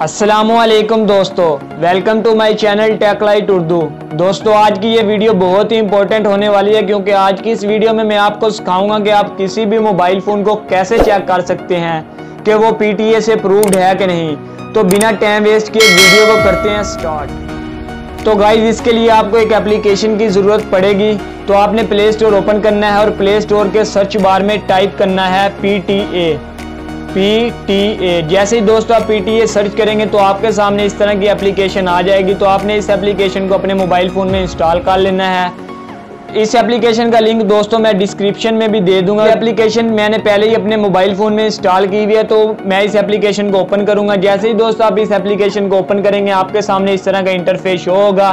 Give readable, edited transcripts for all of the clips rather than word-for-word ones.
अस्सलामुअलैकुम दोस्तों, welcome to my channel tech light Urdu. दोस्तों आज की ये वीडियो बहुत ही इंपॉर्टेंट होने वाली है क्योंकि आज की इस वीडियो में मैं आपको सिखाऊंगा कि आप किसी भी मोबाइल फ़ोन को कैसे चेक कर सकते हैं कि वो PTA से अप्रूव्ड है कि नहीं। तो बिना टाइम वेस्ट किए वीडियो को करते हैं स्टार्ट। तो गाइज इसके लिए आपको एक एप्लीकेशन की ज़रूरत पड़ेगी। तो आपने प्ले स्टोर ओपन करना है और प्ले स्टोर के सर्च बार में टाइप करना है PTA। जैसे ही दोस्तों आप PTA सर्च करेंगे तो आपके सामने इस तरह की एप्लीकेशन आ जाएगी। तो आपने इस एप्लीकेशन को अपने मोबाइल फ़ोन में इंस्टॉल कर लेना है। इस एप्लीकेशन का लिंक दोस्तों मैं डिस्क्रिप्शन में भी दे दूंगा। एप्लीकेशन मैंने पहले ही अपने मोबाइल फ़ोन में इंस्टॉल की हुई है, तो मैं इस एप्लीकेशन को ओपन करूंगा। जैसे ही दोस्तों आप इस एप्लीकेशन को ओपन करेंगे आपके सामने इस तरह का इंटरफेस शो होगा।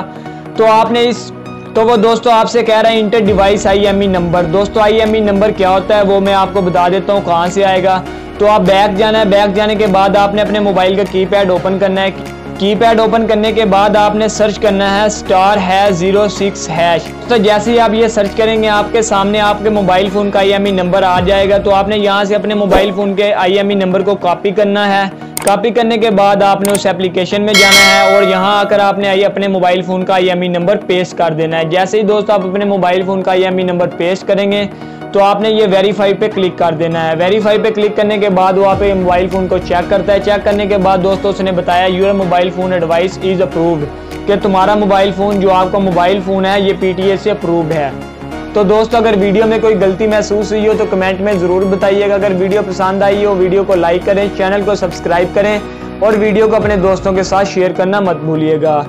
तो वो दोस्तों आपसे कह रहा है इंटर डिवाइस IME नंबर। दोस्तों IME नंबर क्या होता है वो मैं आपको बता देता हूँ कहाँ से आएगा। तो आप बैक जाना है, बैक जाने के बाद आपने अपने मोबाइल का कीपैड ओपन करना है। कीपैड ओपन करने के बाद आपने सर्च करना है *#06#। तो जैसे ही आप ये सर्च करेंगे आपके सामने आपके मोबाइल फ़ोन का IME नंबर आ जाएगा। तो आपने यहाँ से अपने मोबाइल फ़ोन के IME नंबर को कॉपी करना है। कॉपी करने के बाद आपने उस एप्लीकेशन में जाना है और यहाँ आकर आपने अपने मोबाइल फ़ोन का IME नंबर पेस्ट कर देना है। जैसे ही दोस्तों आप अपने मोबाइल फ़ोन का IME नंबर पेस्ट करेंगे तो आपने ये वेरीफाई पे क्लिक कर देना है। वेरीफाई पे क्लिक करने के बाद वो आप मोबाइल फ़ोन को चेक करता है। चेक करने के बाद दोस्तों उसने बताया your mobile phone device is approved, कि तुम्हारा मोबाइल फ़ोन जो आपका मोबाइल फ़ोन है ये PTA से अप्रूव्ड है। तो दोस्तों अगर वीडियो में कोई गलती महसूस हुई हो तो कमेंट में ज़रूर बताइएगा। अगर वीडियो पसंद आई हो वीडियो को लाइक करें, चैनल को सब्सक्राइब करें और वीडियो को अपने दोस्तों के साथ शेयर करना मत भूलिएगा।